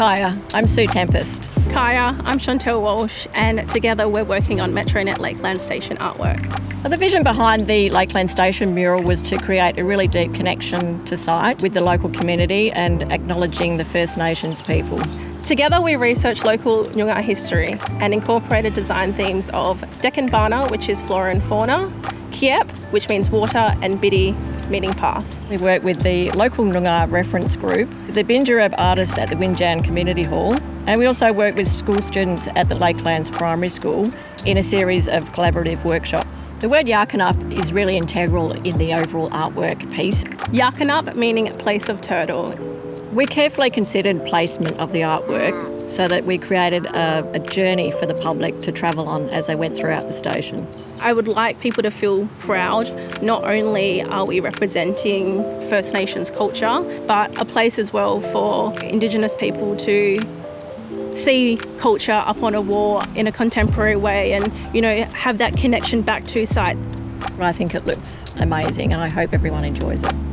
Kaya, I'm Sue Tempest. Kaya, I'm Chantel Walsh, and together we're working on Metronet Lakeland Station artwork. The vision behind the Lakeland Station mural was to create a really deep connection to site with the local community and acknowledging the First Nations people. Together we researched local Noongar history and incorporated design themes of Dekanbana, which is flora and fauna, Kiep, which means water, and Biddy, meaning path. We work with the local Noongar reference group, the Binjarab artists at the Winjan Community Hall, and we also work with school students at the Lakelands Primary School in a series of collaborative workshops. The word Yarkanup is really integral in the overall artwork piece. Yarkanup meaning place of turtle. We carefully considered placement of the artwork so that we created a journey for the public to travel on as they went throughout the station. I would like people to feel proud. Not only are we representing First Nations culture, but a place as well for Indigenous people to see culture up on a wall in a contemporary way and, have that connection back to site. I think it looks amazing and I hope everyone enjoys it.